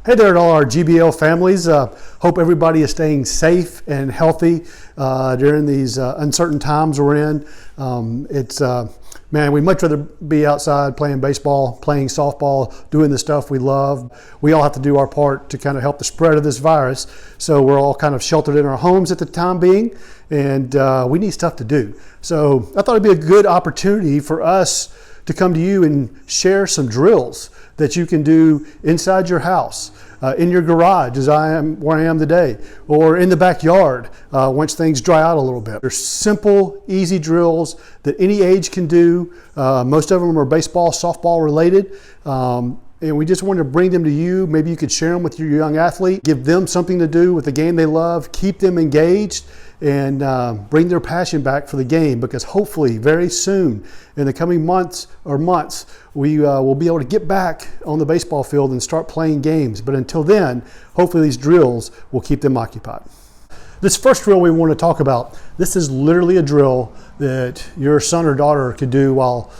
Hey there to all our GBL families. Hope everybody is staying safe and healthy during these uncertain times we're in. Man, we'd much rather be outside playing baseball, playing softball, doing the stuff we love. We all have to do our part to kind of help the spread of this virus. So we're all kind of sheltered in our homes at the time being, and we need stuff to do. So I thought it'd be a good opportunity for us to come to you and share some drills that you can do inside your house, in your garage, as I am where I am today, or in the backyard once things dry out a little bit. They're simple, easy drills that any age can do. Most of them are baseball, softball related. And we just wanted to bring them to you. Maybe you could share them with your young athlete, give them something to do with the game they love, keep them engaged, and bring their passion back for the game, because hopefully very soon in the coming months we will be able to get back on the baseball field and start playing games. But until then, hopefully these drills will keep them occupied. This first drill we want to talk about, this is literally a drill that your son or daughter could do while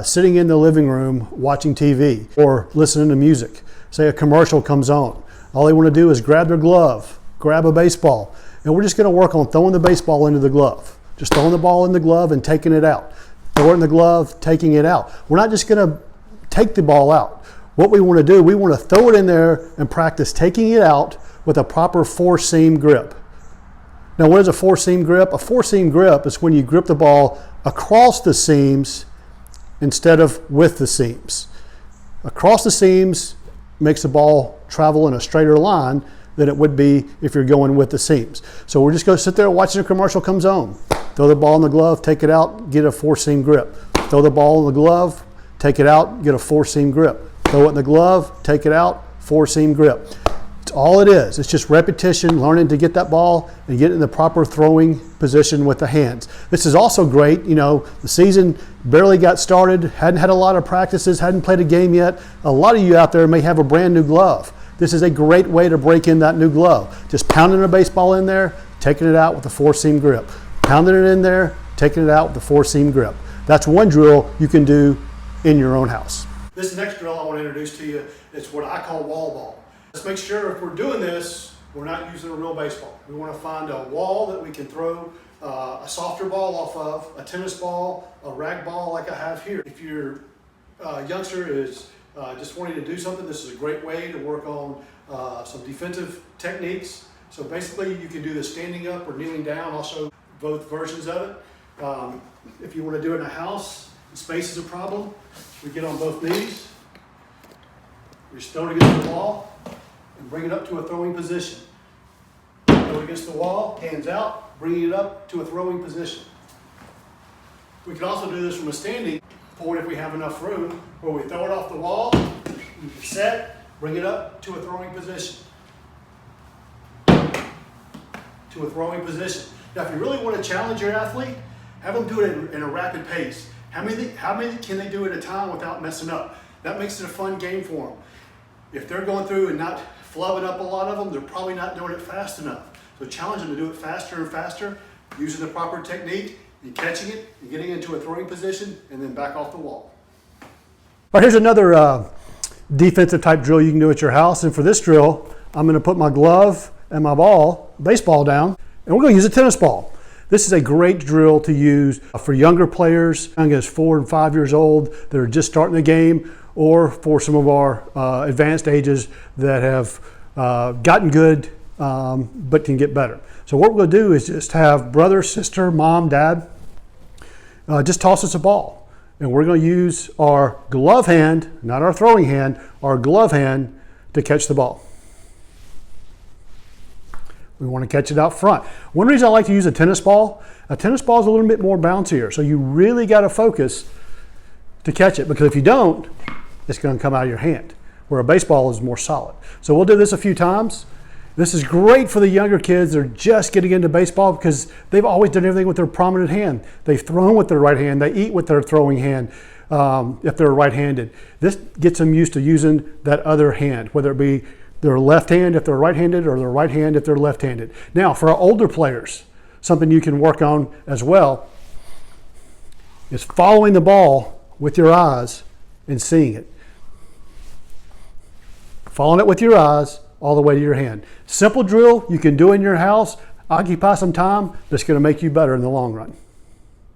sitting in the living room watching TV or listening to music. Say a commercial comes on. All they want to do is grab their glove, grab a baseball, and we're just going to work on throwing the baseball into the glove. Just throwing the ball in the glove and taking it out. Throw it in the glove, taking it out. We're not just going to take the ball out. What we want to do, we want to throw it in there and practice taking it out with a proper four-seam grip. Now, what is a four-seam grip? A four-seam grip is when you grip the ball across the seams instead of with the seams. Across the seams makes the ball travel in a straighter line than it would be if you're going with the seams. So we're just going to sit there watching a commercial comes on. Throw the ball in the glove, take it out, get a four-seam grip. Throw the ball in the glove, take it out, get a four-seam grip. Throw it in the glove, take it out, four-seam grip. It's all it is. It's just repetition, learning to get that ball and get it in the proper throwing position with the hands. This is also great. You know, the season barely got started, hadn't had a lot of practices, hadn't played a game yet. A lot of you out there may have a brand new glove. This is a great way to break in that new glove. Just pounding a baseball in there, taking it out with a four-seam grip. Pounding it in there, taking it out with a four-seam grip. That's one drill you can do in your own house. This next drill I want to introduce to you is what I call wall ball. Let's make sure if we're doing this, we're not using a real baseball. We want to find a wall that we can throw a softer ball off of, a tennis ball, a rag ball like I have here. If your youngster is just wanting to do something, this is a great way to work on some defensive techniques. So basically you can do this standing up or kneeling down. I'll show both versions of it. If you want to do it in a house, space is a problem. We get on both knees. We just throw it against the wall and bring it up to a throwing position. Throw it against the wall, hands out, bringing it up to a throwing position. We can also do this from a standing point if we have enough room, where we throw it off the wall, set, bring it up to a throwing position. To a throwing position. Now, if you really want to challenge your athlete, have them do it in a rapid pace. How many can they do at a time without messing up? That makes it a fun game for them. If they're going through and not flubbing up a lot of them, they're probably not doing it fast enough. So challenge them to do it faster and faster, using the proper technique, and catching it, and getting into a throwing position, and then back off the wall. All right, here's another defensive type drill you can do at your house. And for this drill, I'm going to put my glove and my baseball down, and we're going to use a tennis ball. This is a great drill to use for younger players, young as 4 and 5 years old, that are just starting the game, or for some of our advanced ages that have gotten good but can get better. So what we're going to do is just have brother, sister, mom, dad, just toss us a ball. And we're going to use our glove hand, not our throwing hand, our glove hand to catch the ball. We want to catch it out front. One reason I like to use a tennis ball is a little bit more bouncier. So you really got to focus to catch it, because if you don't, it's going to come out of your hand, where a baseball is more solid. So we'll do this a few times. This is great for the younger kids that are just getting into baseball, because they've always done everything with their prominent hand. They've thrown with their right hand. They eat with their throwing hand if they're right-handed. This gets them used to using that other hand, whether it be their left hand if they're right-handed or their right hand if they're left-handed. Now, for our older players, something you can work on as well is following the ball with your eyes and seeing it. following it with your eyes all the way to your hand. Simple drill you can do in your house, occupy some time, that's going to make you better in the long run.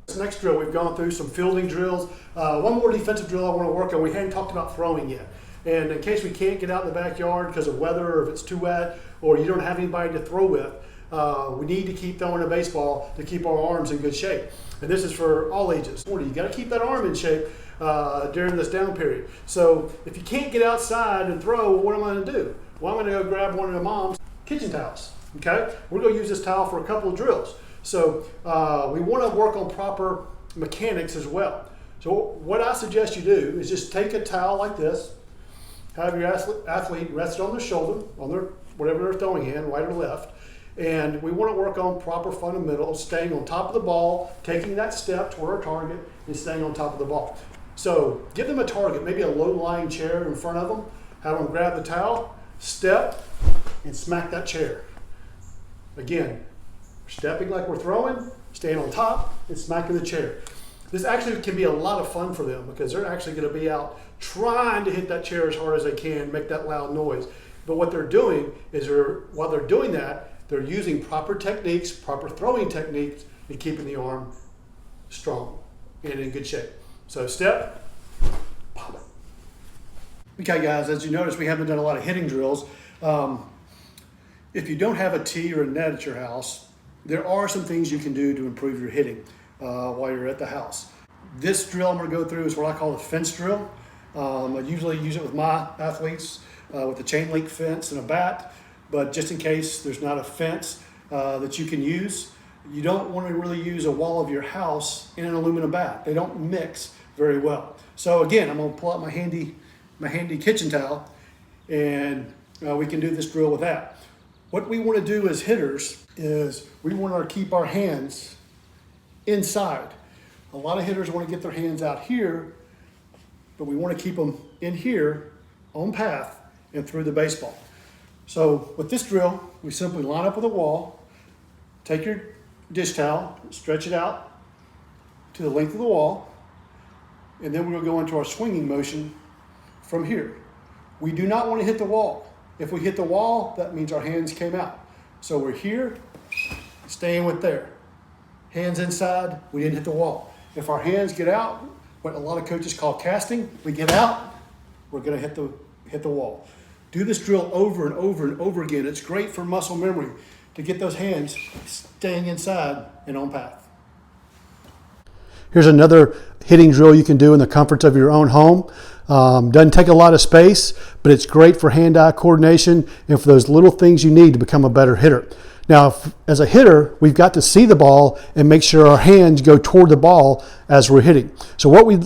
This next drill, we've gone through some fielding drills. One more defensive drill I want to work on. We hadn't talked about throwing yet. And in case we can't get out in the backyard because of weather, or if it's too wet, or you don't have anybody to throw with, we need to keep throwing a baseball to keep our arms in good shape. And this is for all ages. You got to keep that arm in shape during this down period. So if you can't get outside and throw, what am I going to do? Well, I'm going to go grab one of the mom's kitchen towels. Okay, we're going to use this towel for a couple of drills. So we want to work on proper mechanics as well. So what I suggest you do is just take a towel like this, have your athlete rest it on their shoulder, on their whatever they're throwing in, right or left. And we want to work on proper fundamentals, staying on top of the ball, taking that step toward our target, and staying on top of the ball. So give them a target, maybe a low-lying chair in front of them, have them grab the towel, step, and smack that chair. Again, stepping like we're throwing, staying on top, and smacking the chair. This actually can be a lot of fun for them because they're actually going to be out trying to hit that chair as hard as they can, make that loud noise. But what they're doing is while they're doing that, they're using proper techniques, proper throwing techniques, and keeping the arm strong and in good shape. So step, pop it. Okay guys, as you notice, we haven't done a lot of hitting drills. If you don't have a tee or a net at your house, there are some things you can do to improve your hitting while you're at the house. This drill I'm going to go through is what I call a fence drill. I usually use it with my athletes with a chain link fence and a bat, but just in case there's not a fence that you can use, you don't want to really use a wall of your house in an aluminum bat. They don't mix very well. So again, I'm going to pull out my handy kitchen towel, and we can do this drill with that. What we want to do as hitters is we want to keep our hands inside. A lot of hitters want to get their hands out here, but we want to keep them in here on path and through the baseball. So with this drill, we simply line up with a wall, take your dish towel, stretch it out to the length of the wall, and then we're going to go into our swinging motion from here. We do not want to hit the wall. If we hit the wall, that means our hands came out. So we're here, staying with there. Hands inside, we didn't hit the wall. If our hands get out, what a lot of coaches call casting, we get out, we're going to hit the wall. Do this drill over and over and over again. It's great for muscle memory to get those hands staying inside and on path. Here's another hitting drill you can do in the comforts of your own home. Doesn't take a lot of space, but it's great for hand-eye coordination and for those little things you need to become a better hitter. Now, as a hitter, we've got to see the ball and make sure our hands go toward the ball as we're hitting. So what we'd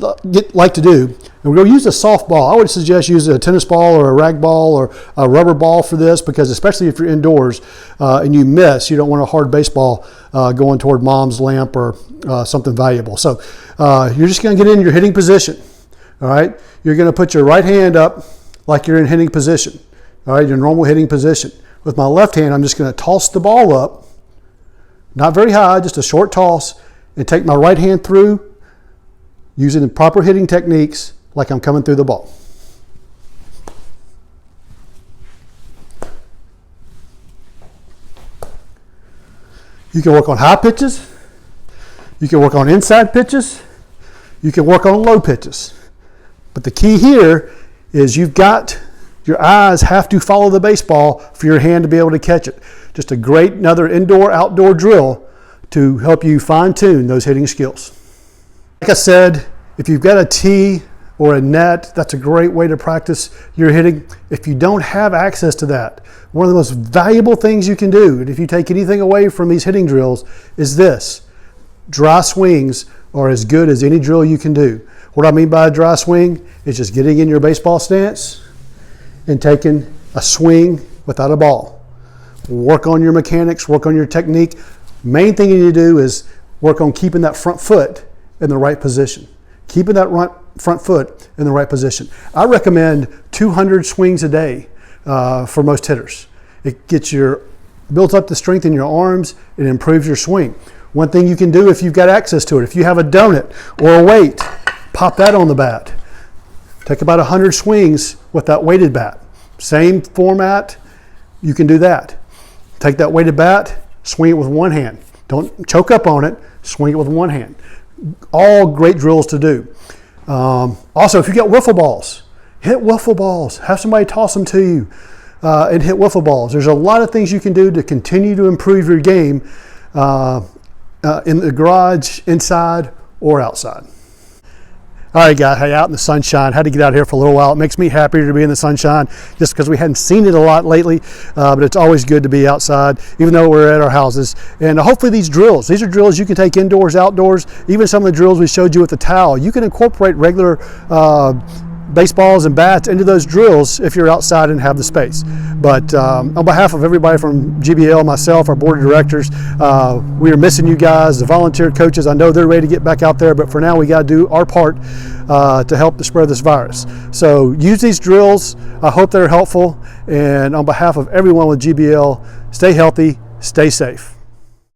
like to do, and we're going to use a soft ball. I would suggest using a tennis ball or a rag ball or a rubber ball for this, because especially if you're indoors and you miss, you don't want a hard baseball going toward mom's lamp or something valuable. So you're just going to get in your hitting position. All right, you're going to put your right hand up like you're in hitting position. All right, your normal hitting position. With my left hand, I'm just going to toss the ball up, not very high, just a short toss, and take my right hand through using the proper hitting techniques like I'm coming through the ball. You can work on high pitches. You can work on inside pitches. You can work on low pitches. But the key here is your eyes have to follow the baseball for your hand to be able to catch it. Just a great another indoor-outdoor drill to help you fine-tune those hitting skills. Like I said, if you've got a tee or a net, that's a great way to practice your hitting. If you don't have access to that, one of the most valuable things you can do, and if you take anything away from these hitting drills, is this. Dry swings are as good as any drill you can do. What I mean by a dry swing is just getting in your baseball stance and taking a swing without a ball. Work on your mechanics, work on your technique. Main thing you need to do is work on keeping that front foot in the right position. Keeping that front foot in the right position. I recommend 200 swings a day for most hitters. It builds up the strength in your arms, it improves your swing. One thing you can do if you've got access to it, if you have a donut or a weight, pop that on the bat. Take about 100 swings with that weighted bat. Same format, you can do that. Take that weighted bat, swing it with one hand. Don't choke up on it, swing it with one hand. All great drills to do. Also, if you got wiffle balls, hit wiffle balls. Have somebody toss them to you and hit wiffle balls. There's a lot of things you can do to continue to improve your game in the garage, inside, or outside. All right, guys, hey, out in the sunshine. Had to get out here for a little while. It makes me happier to be in the sunshine just because we hadn't seen it a lot lately, but it's always good to be outside, even though we're at our houses. And hopefully these are drills you can take indoors, outdoors, even some of the drills we showed you with the towel. You can incorporate regular baseballs and bats into those drills if you're outside and have the space. But on behalf of everybody from GBL, myself, our board of directors, we are missing you guys, the volunteer coaches. I know they're ready to get back out there, but for now we got to do our part to help to spread this virus. So use these drills. I hope they're helpful. And on behalf of everyone with GBL, stay healthy, stay safe.